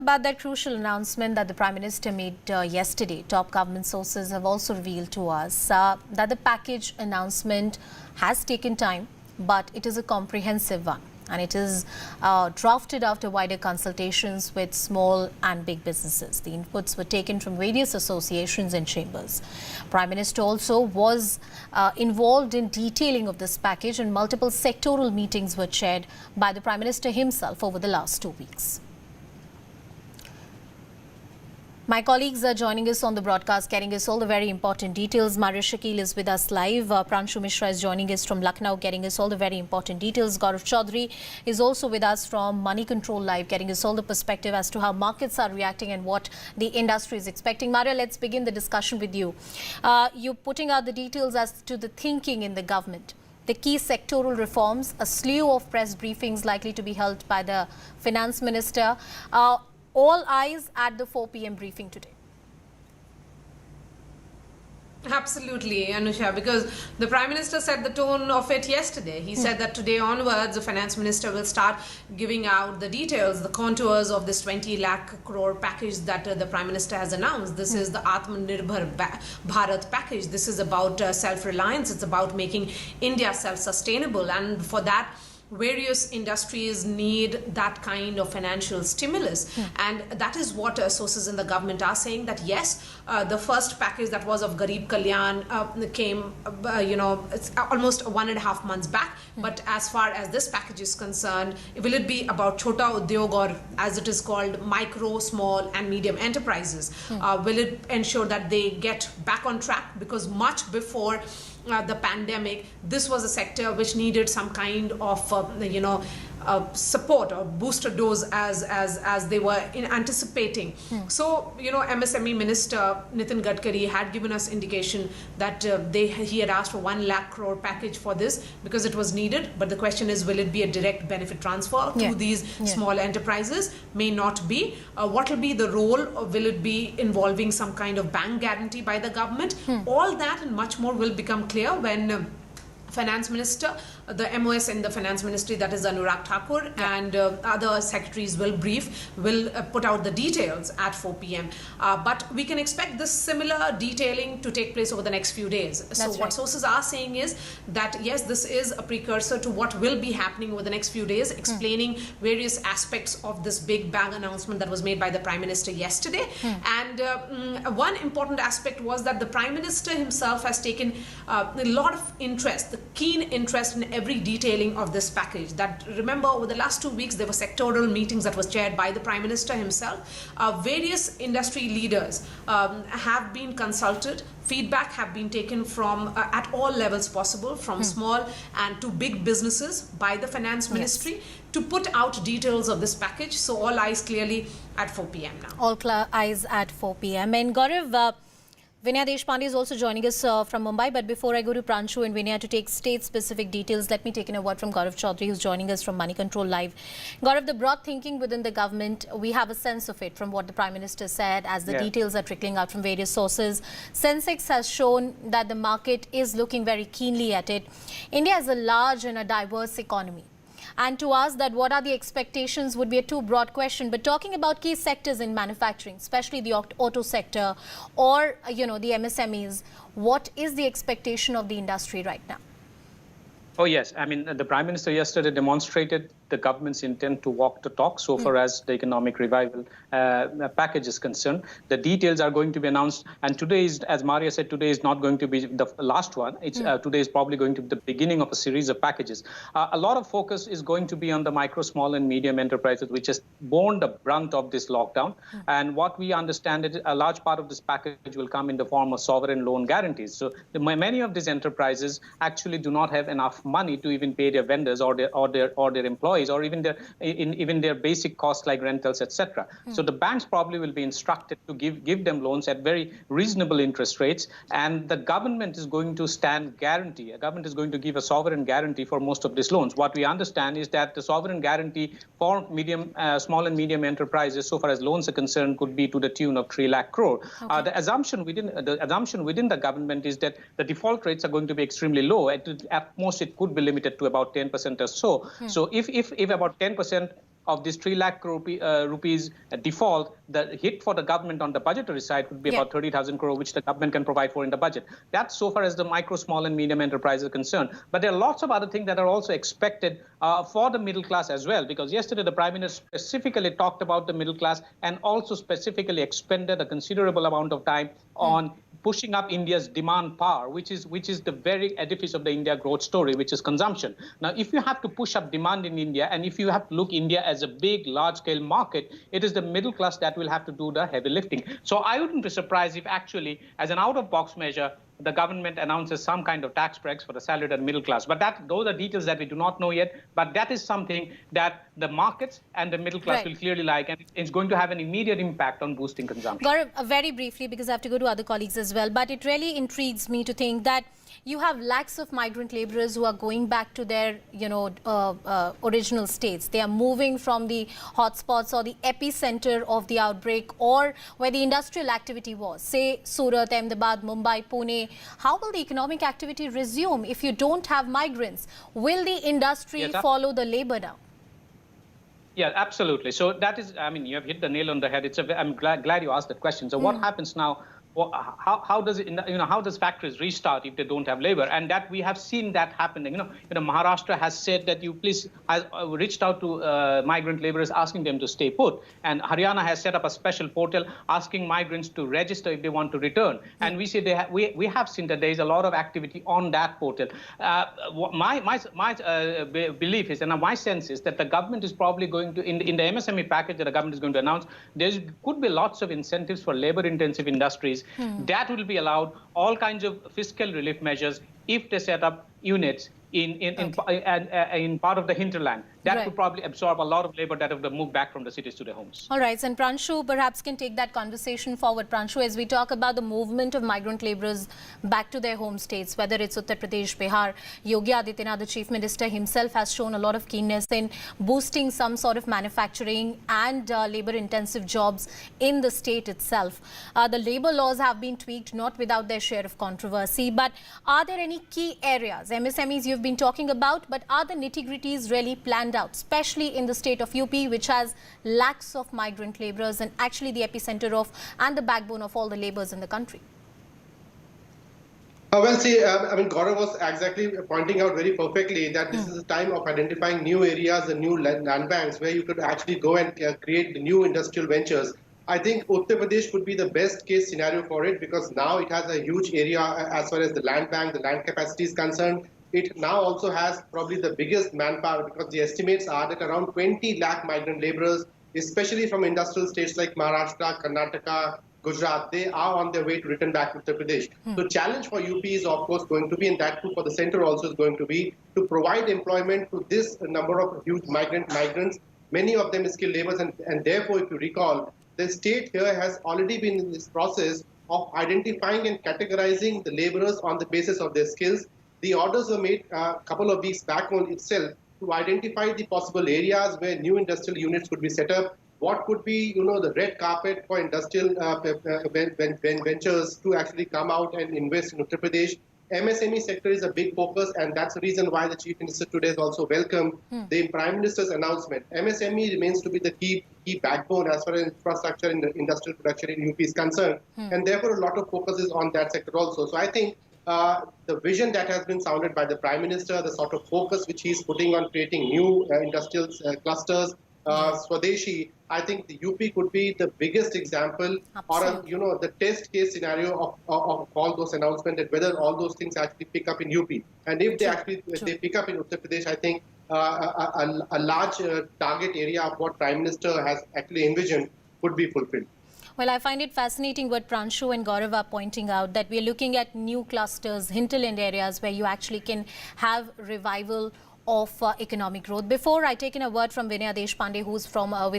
About that crucial announcement that the Prime Minister made yesterday, top government sources have also revealed to us that the package announcement has taken time, but it is a comprehensive one. And it is drafted after wider consultations with small and big businesses. The inputs were taken from various associations and chambers. Prime Minister also was involved in detailing of this package, and multiple sectoral meetings were chaired by the Prime Minister himself over the last 2 weeks. My colleagues are joining us on the broadcast, getting us all the very important details. Maria Shakil is with us live. Pranshu Mishra is joining us from Lucknow, getting us all the very important details. Gaurav Chaudhary is also with us from Money Control Live, getting us all the perspective as to how markets are reacting and what the industry is expecting. Maria, let's begin the discussion with you. You're putting out the details as to the thinking in the government. The key sectoral reforms, a slew of press briefings likely to be held by the Finance Minister. All eyes at the 4 p.m. briefing today. Absolutely, Anusha, because the Prime Minister set the tone of it yesterday. He said that today onwards, the Finance Minister will start giving out the details, the contours of this 20 lakh crore package that the Prime Minister has announced. This is the Atmanirbhar Bharat package. This is about self-reliance. It's about making India self-sustainable, and for that, various industries need that kind of financial stimulus. And that is what sources in the government are saying, that yes, the first package that was of Garib Kalyan came, it's almost 1.5 months back. But as far as this package is concerned, will it be about Chota Udyog, or as it is called, micro, small and medium enterprises? Will it ensure that they get back on track? Because much before the pandemic, this was a sector which needed some kind of support or booster dose as they were anticipating. So MSME Minister Nitin Gadkari had given us indication that he had asked for 1 lakh crore package for this because it was needed. But the question is, will it be a direct benefit transfer to these small enterprises? May not be. What will be the role? Will it be involving some kind of bank guarantee by the government? All that and much more will become clear when Finance Minister, the MOS in the Finance Ministry, that is Anurag Thakur, and other secretaries will put out the details at 4 p.m. But we can expect this similar detailing to take place over the next few days. What sources are saying is that yes, this is a precursor to what will be happening over the next few days, explaining various aspects of this big bang announcement that was made by the Prime Minister yesterday. And one important aspect was that the Prime Minister himself has taken a lot of interest, keen interest in every detailing of this package. That, remember, over the last 2 weeks there were sectoral meetings that was chaired by the Prime Minister himself. Various industry leaders have been consulted. Feedback have been taken from at all levels possible, from small and to big businesses by the Finance Ministry to put out details of this package. So all eyes clearly at 4 p.m. now. All eyes at 4 p.m. And Gaurav, Vinaya Deshpande is also joining us from Mumbai. But before I go to Pranshu and Vinaya to take state-specific details, let me take in a word from Gaurav Chaudhary, who's joining us from Money Control Live. Gaurav, the broad thinking within the government, we have a sense of it from what the Prime Minister said as the details are trickling out from various sources. Sensex has shown that the market is looking very keenly at it. India is a large and a diverse economy. And to ask that what are the expectations would be a too broad question. But talking about key sectors in manufacturing, especially the auto sector or, the MSMEs, what is the expectation of the industry right now? Oh, yes. I mean, the Prime Minister yesterday demonstrated the government's intent to walk the talk so far as the economic revival package is concerned. The details are going to be announced. And today is, as Maria said, today is not going to be the last one. Today is probably going to be the beginning of a series of packages. A lot of focus is going to be on the micro, small and medium enterprises, which has borne the brunt of this lockdown. And what we understand is a large part of this package will come in the form of sovereign loan guarantees. So many of these enterprises actually do not have enough money to even pay their vendors or their employees, or even their basic costs like rentals, etc. So the banks probably will be instructed to give them loans at very reasonable interest rates, and the government is going to stand guarantee. A government is going to give a sovereign guarantee for most of these loans. What we understand is that the sovereign guarantee for small and medium enterprises, so far as loans are concerned, could be to the tune of 3 lakh crore. The assumption within the government is that the default rates are going to be extremely low. At most, it could be limited to about 10% or so. So if about 10% of this 3 lakh crore rupees default, the hit for the government on the budgetary side would be about 30,000 crore, which the government can provide for in the budget. That's so far as the micro, small and medium enterprises are concerned. But there are lots of other things that are also expected for the middle class as well, because yesterday the Prime Minister specifically talked about the middle class and also specifically expended a considerable amount of time on pushing up India's demand power, which is the very edifice of the India growth story, which is consumption. Now, if you have to push up demand in India, and if you have to look India as a big, large-scale market, it is the middle class that will have to do the heavy lifting. So I wouldn't be surprised if actually, as an out-of-box measure, the government announces some kind of tax breaks for the salaried and middle class. But those are details that we do not know yet. But that is something that the markets and the middle class will clearly like, and it's going to have an immediate impact on boosting consumption. Gaurav, very briefly, because I have to go to other colleagues as well, but it really intrigues me to think that you have lakhs of migrant laborers who are going back to their, original states. They are moving from the hotspots or the epicenter of the outbreak, or where the industrial activity was, say Surat, Ahmedabad, Mumbai, Pune. How will the economic activity resume if you don't have migrants? Will the industry follow the labor now? Yeah, absolutely. So that is, I mean, you have hit the nail on the head. I'm glad you asked that question. So what happens now? Well, how does it, how does factories restart if they don't have labor? And that we have seen that happening. Maharashtra has said that has reached out to migrant laborers asking them to stay put, and Haryana has set up a special portal asking migrants to register if they want to return. And we see we have seen that there is a lot of activity on that portal. My belief is, and my sense is, that the government is probably going to, in the MSME package that the government is going to announce, there could be lots of incentives for labor-intensive industries. That will be allowed, all kinds of fiscal relief measures if they set up units in part of the hinterland. That could probably absorb a lot of labor that would move back from the cities to their homes. All right, and Pranshu perhaps can take that conversation forward. Pranshu, as we talk about the movement of migrant laborers back to their home states, whether it's Uttar Pradesh, Bihar, Yogi Adityanath, the Chief Minister himself, has shown a lot of keenness in boosting some sort of manufacturing and labor-intensive jobs in the state itself. The labor laws have been tweaked, not without their share of controversy. But are there any key areas, MSMEs you've been talking about, but are the nitty-gritties really planned out, especially in the state of UP, which has lakhs of migrant laborers and actually the epicenter of and the backbone of all the laborers in the country? Well, see, Gaurav was exactly pointing out very perfectly that this is a time of identifying new areas and new land banks where you could actually go and create the new industrial ventures. I think Uttar Pradesh would be the best case scenario for it, because now it has a huge area as far as the land bank, the land capacity is concerned. It now also has probably the biggest manpower, because the estimates are that around 20 lakh migrant laborers, especially from industrial states like Maharashtra, Karnataka, Gujarat, they are on their way to return back to Uttar Pradesh. So challenge for UP is of course going to be, and that too for the center also is going to be, to provide employment to this number of huge migrants, many of them skilled laborers, and therefore if you recall, the state here has already been in this process of identifying and categorizing the laborers on the basis of their skills. The orders were made a couple of weeks back on itself to identify the possible areas where new industrial units could be set up, what could be, the red carpet for industrial ventures to actually come out and invest in Uttar Pradesh. MSME sector is a big focus, and that's the reason why the Chief Minister today has also welcomed the Prime Minister's announcement. MSME remains to be the key backbone as far as infrastructure in the industrial production in UP is concerned, and therefore a lot of focus is on that sector also. So I think the vision that has been sounded by the Prime Minister, the sort of focus which he's putting on creating new industrial clusters, Swadeshi, I think the UP could be the biggest example, or the test case scenario of all those announcements, that whether all those things actually pick up in UP. And if they pick up in Uttar Pradesh, I think a large target area of what Prime Minister has actually envisioned could be fulfilled. Well, I find it fascinating what Pranshu and Gaurav are pointing out, that we're looking at new clusters, hinterland areas where you actually can have revival of economic growth. Before I take in a word from Vinaya Deshpande, who's from with